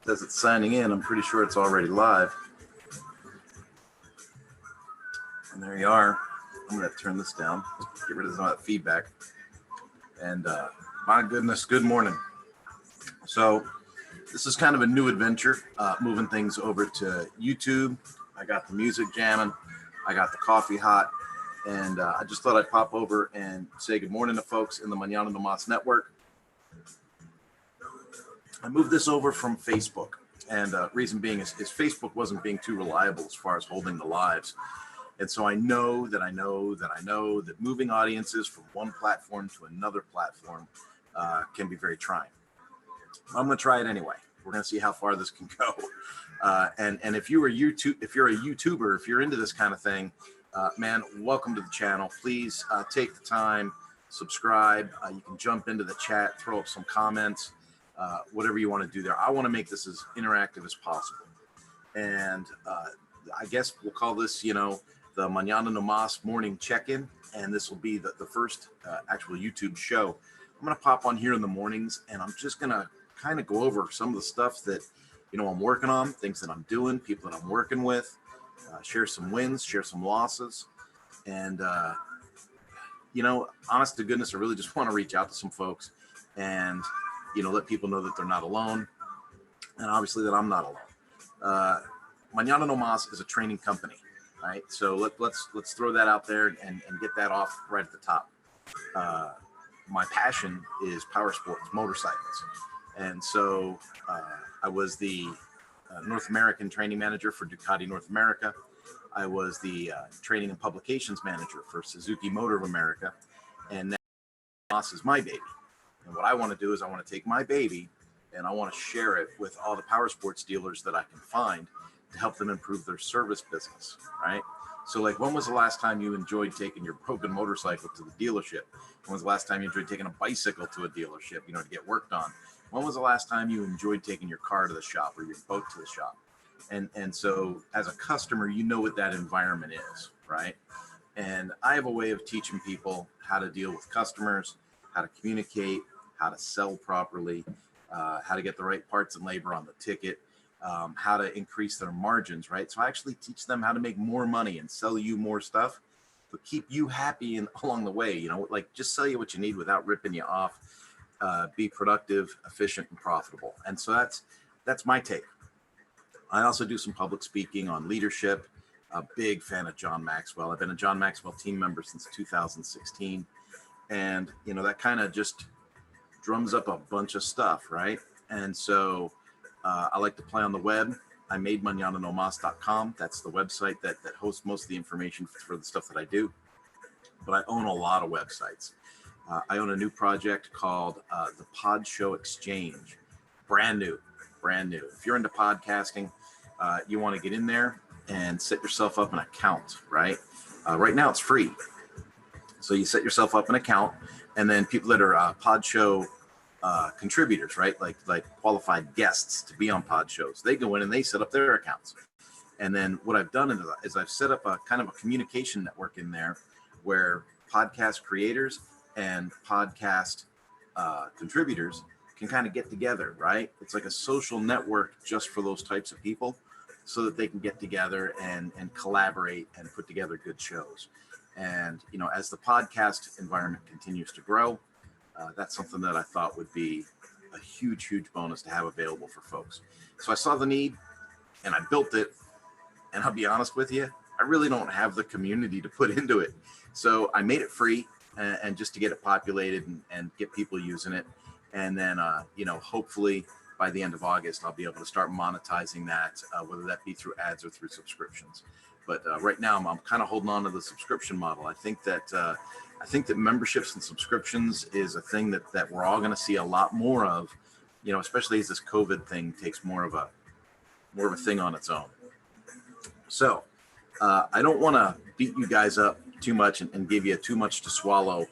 Says it's signing in. I'm pretty sure it's already live. And there you are. I'm going to turn this down, get rid of some of that feedback. And my goodness, good morning. So this is kind of a new adventure, moving things over to YouTube. I got the music jamming. I got the coffee hot. And I just thought I'd pop over and say good morning to folks in the Mañana network. I moved this over from Facebook. And reason being is Facebook wasn't being too reliable as far as holding the lives. And so I know that moving audiences from one platform to another platform can be very trying. I'm going to try it anyway. We're going to see how far this can go. And if you're a YouTuber, if you're into this kind of thing, man, welcome to the channel. Please take the time, subscribe. You can jump into the chat, throw up some comments, whatever you want to do there. I want to make this as interactive as possible. And I guess we'll call this, the Mañana morning check-in. And this will be the first actual YouTube show. I'm going to pop on here in the mornings, and I'm just going to kind of go over some of the stuff that, I'm working on, things that I'm doing, people that I'm working with, share some wins, share some losses. And, honest to goodness, I really just want to reach out to some folks and, let people know that they're not alone. And obviously that I'm not alone. Mañana is a training company, right? So let's throw that out there and get that off right at the top. My passion is power sports, motorcycles. And so I was the North American training manager for Ducati North America. I was the training and publications manager for Suzuki Motor of America. And now Moss is my baby. And what I want to do is I want to take my baby and I want to share it with all the power sports dealers that I can find to help them improve their service business, right? So like, when was the last time you enjoyed taking your broken motorcycle to the dealership? When was the last time you enjoyed taking a bicycle to a dealership, to get worked on? When was the last time you enjoyed taking your car to the shop or your boat to the shop? And so as a customer, what that environment is, right? And I have a way of teaching people how to deal with customers, how to communicate, how to sell properly, how to get the right parts and labor on the ticket, how to increase their margins, right? So I actually teach them how to make more money and sell you more stuff, but keep you happy along the way, like just sell you what you need without ripping you off, be productive, efficient, and profitable. And so that's my take. I also do some public speaking on leadership. A big fan of John Maxwell. I've been a John Maxwell team member since 2016. And, that kind of just drums up a bunch of stuff, right? And so I like to play on the web. I made mañananomas.com. That's the website that hosts most of the information for the stuff that I do. But I own a lot of websites. I own a new project called the Pod Show Exchange. Brand new. If you're into podcasting, you want to get in there and set yourself up an account, right? Right now it's free. So you set yourself up an account, and then people that are Pod Show contributors, right? Like qualified guests to be on pod shows, they go in and they set up their accounts. And then what I've done is I've set up a kind of a communication network in there where podcast creators and podcast contributors can kind of get together, right? It's like a social network just for those types of people so that they can get together and collaborate and put together good shows. And, as the podcast environment continues to grow, that's something that I thought would be a huge bonus to have available for folks. So I saw the need and I built it. And I'll be honest with you, I really don't have the community to put into it. So I made it free and just to get it populated and get people using it. And then, hopefully by the end of August, I'll be able to start monetizing that, whether that be through ads or through subscriptions. But right now I'm kind of holding on to the subscription model. I think that memberships and subscriptions is a thing that we're all going to see a lot more of, especially as this COVID thing takes more of a thing on its own. So I don't want to beat you guys up too much and give you too much to swallow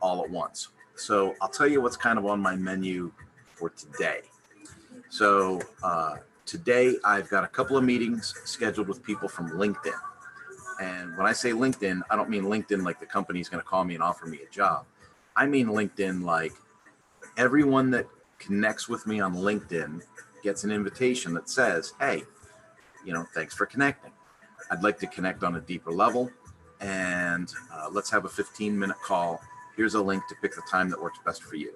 all at once. So I'll tell you what's kind of on my menu for today. So today I've got a couple of meetings scheduled with people from LinkedIn. And when I say LinkedIn, I don't mean LinkedIn like the company's going to call me and offer me a job. I mean LinkedIn like everyone that connects with me on LinkedIn, gets an invitation that says, hey, thanks for connecting. I'd like to connect on a deeper level, and let's have a 15-minute call. Here's a link to pick the time that works best for you.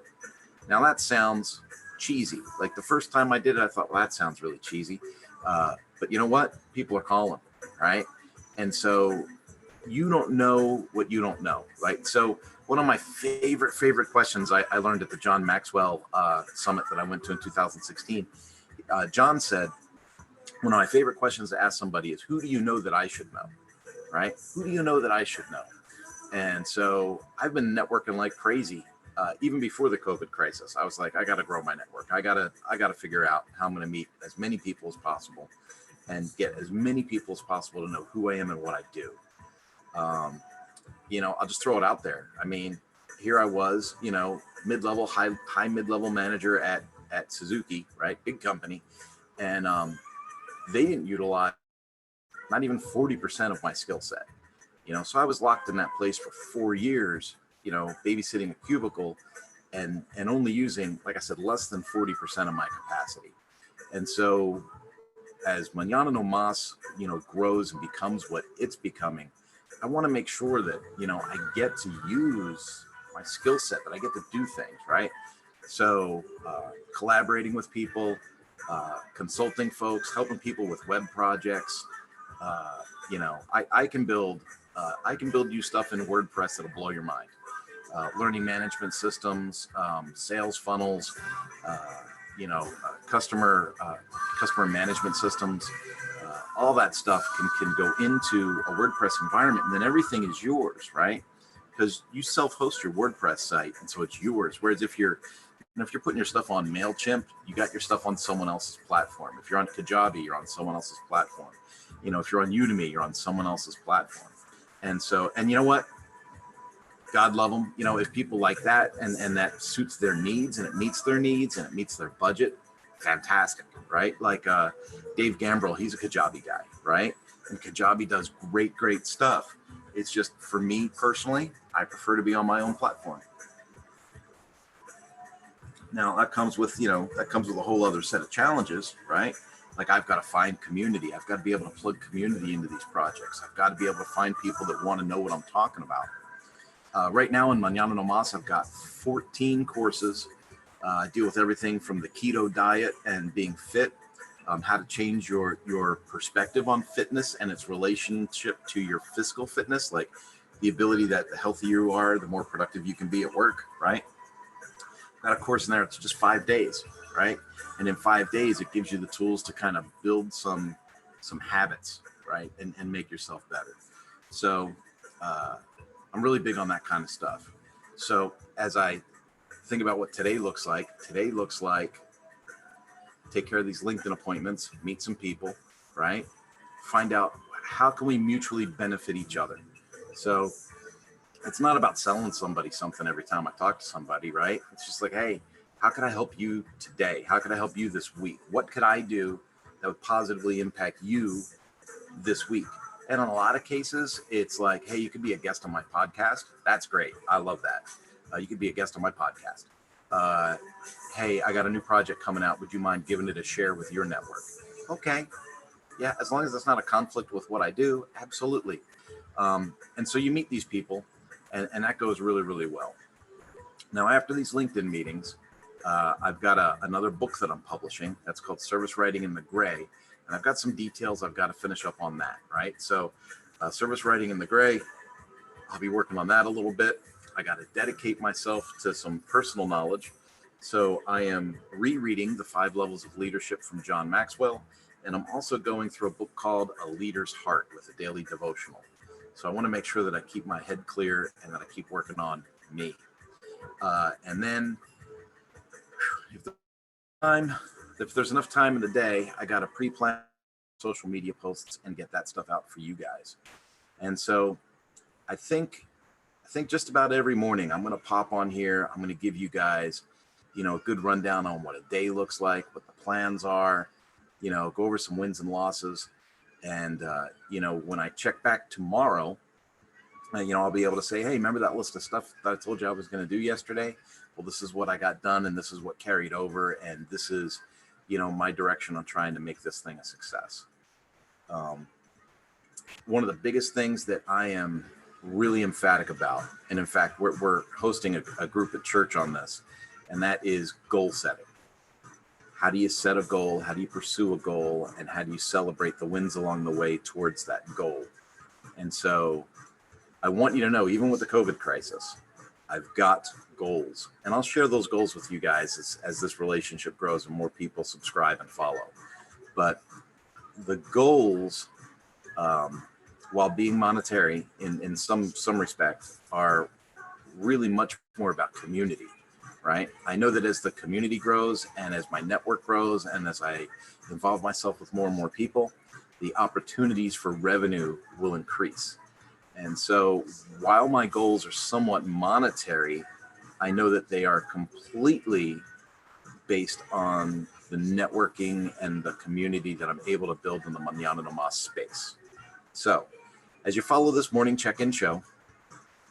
Now that sounds cheesy. Like the first time I did it, I thought, well, that sounds really cheesy. But you know what? People are calling, right? And so you don't know what you don't know, right? So one of my favorite questions I learned at the John Maxwell summit that I went to in 2016, John said, one of my favorite questions to ask somebody is, who do you know that I should know, right? Who do you know that I should know? And so I've been networking like crazy. Even before the COVID crisis, I was like, I got to grow my network. I got to figure out how I'm going to meet as many people as possible and get as many people as possible to know who I am and what I do. I'll just throw it out there. I mean, here I was, mid-level, high mid-level manager at Suzuki, right? Big company. And they didn't utilize not even 40% of my skill set, so I was locked in that place for 4 years, babysitting a cubicle and only using, like I said, less than 40% of my capacity. And so as Mañana No Mas, grows and becomes what it's becoming, I want to make sure that, I get to use my skill set, that I get to do things, right? So collaborating with people, consulting folks, helping people with web projects, I can build you stuff in WordPress that'll blow your mind. Learning management systems, sales funnels, customer management systems, all that stuff can go into a WordPress environment, and then everything is yours, right? Because you self-host your WordPress site, and so it's yours. Whereas if you're putting your stuff on MailChimp, you got your stuff on someone else's platform. If you're on Kajabi, you're on someone else's platform. If you're on Udemy, you're on someone else's platform. And so, and you know what? God love them. If people like that and that suits their needs and it meets their needs and it meets their budget, fantastic, right? Like Dave Gambrell, he's a Kajabi guy, right? And Kajabi does great stuff. It's just, for me personally, I prefer to be on my own platform. Now that comes with a whole other set of challenges, right? Like I've got to find community. I've got to be able to plug community into these projects. I've got to be able to find people that want to know what I'm talking about. Right now in Mañana No Mas, I've got 14 courses. I deal with everything from the keto diet and being fit, how to change your perspective on fitness and its relationship to your physical fitness, like the ability that the healthier you are, the more productive you can be at work, right? I've got a course in there. It's just 5 days, right? And in 5 days, it gives you the tools to kind of build some habits, right? And make yourself better. So I'm really big on that kind of stuff. So as I think about what today looks like take care of these LinkedIn appointments, meet some people, right? Find out how can we mutually benefit each other. So it's not about selling somebody something every time I talk to somebody, right? It's just like, hey, how can I help you today? How can I help you this week? What could I do that would positively impact you this week? And in a lot of cases, it's like, hey, you could be a guest on my podcast. That's great. I love that. You could be a guest on my podcast. Hey, I got a new project coming out. Would you mind giving it a share with your network? Okay. Yeah, as long as it's not a conflict with what I do, absolutely. And so you meet these people, and that goes really well. Now, after these LinkedIn meetings, I've got another book that I'm publishing that's called Service Writing in the Gray. And I've got some details I've got to finish up on that, right? So Service Writing in the Gray, I'll be working on that a little bit. I got to dedicate myself to some personal knowledge. So I am rereading The 5 Levels of Leadership from John Maxwell. And I'm also going through a book called A Leader's Heart with a daily devotional. So I want to make sure that I keep my head clear and that I keep working on me. And then if there's enough time in the day, I got to pre-plan social media posts and get that stuff out for you guys. And so I think just about every morning I'm going to pop on here. I'm going to give you guys, a good rundown on what a day looks like, what the plans are, go over some wins and losses. And, when I check back tomorrow, I'll be able to say, hey, remember that list of stuff that I told you I was going to do yesterday? Well, this is what I got done, and this is what carried over, and this is, my direction on trying to make this thing a success. One of the biggest things that I am really emphatic about, and in fact, we're hosting a group at church on this, and that is goal setting. How do you set a goal? How do you pursue a goal? And how do you celebrate the wins along the way towards that goal? And so I want you to know, even with the COVID crisis, I've got goals, and I'll share those goals with you guys as this relationship grows and more people subscribe and follow. But the goals, while being monetary in some respect, are really much more about community, right? I know that as the community grows and as my network grows and as I involve myself with more and more people, the opportunities for revenue will increase. And so while my goals are somewhat monetary, I know that they are completely based on the networking and the community that I'm able to build in the Mañana No Mas space. So as you follow this morning check-in show,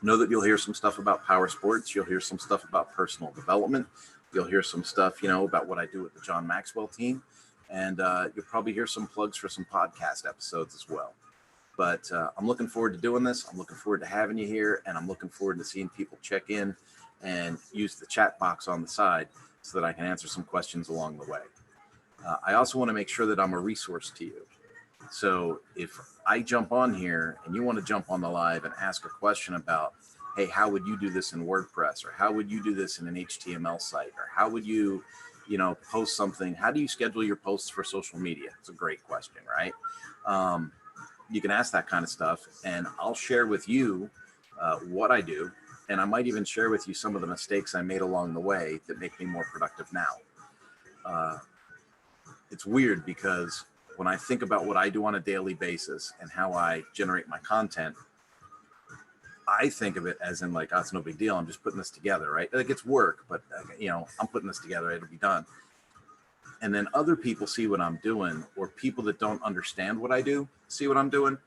know that you'll hear some stuff about power sports. You'll hear some stuff about personal development. You'll hear some stuff, about what I do with the John Maxwell team. And you'll probably hear some plugs for some podcast episodes as well. But I'm looking forward to doing this. I'm looking forward to having you here. And I'm looking forward to seeing people check in and use the chat box on the side so that I can answer some questions along the way. I also want to make sure that I'm a resource to you. So if I jump on here and you want to jump on the live and ask a question about, hey, how would you do this in WordPress? Or how would you do this in an HTML site? Or how would you, post something? How do you schedule your posts for social media? It's a great question, right? You can ask that kind of stuff, and I'll share with you what I do. And I might even share with you some of the mistakes I made along the way that make me more productive now. It's weird because when I think about what I do on a daily basis and how I generate my content, I think of it as in like, oh, it's no big deal. I'm just putting this together, right? Like it's work, but I'm putting this together. It'll be done. And then other people see what I'm doing, or people that don't understand what I do see what I'm doing,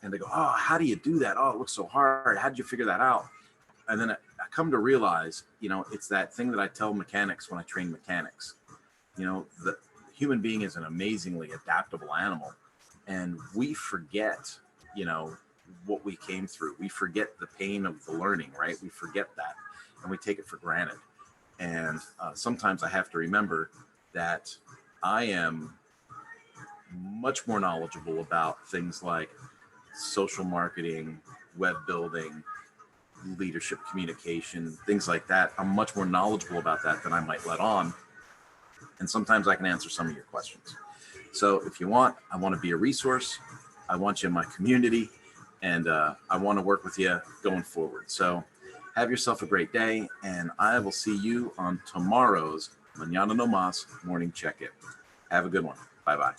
and they go, oh, how do you do that? Oh, it looks so hard. How did you figure that out? And then I come to realize, it's that thing that I tell mechanics when I train mechanics. The human being is an amazingly adaptable animal, and we forget, what we came through. We forget the pain of the learning, right? We forget that, and we take it for granted. And sometimes I have to remember that I am much more knowledgeable about things like social marketing, web building, leadership communication, things like that. I'm much more knowledgeable about that than I might let on. And sometimes I can answer some of your questions. So if you want, I want to be a resource. I want you in my community, and I want to work with you going forward. So have yourself a great day, and I will see you on tomorrow's Mañana No Mas morning check-in. Have a good one. Bye-bye.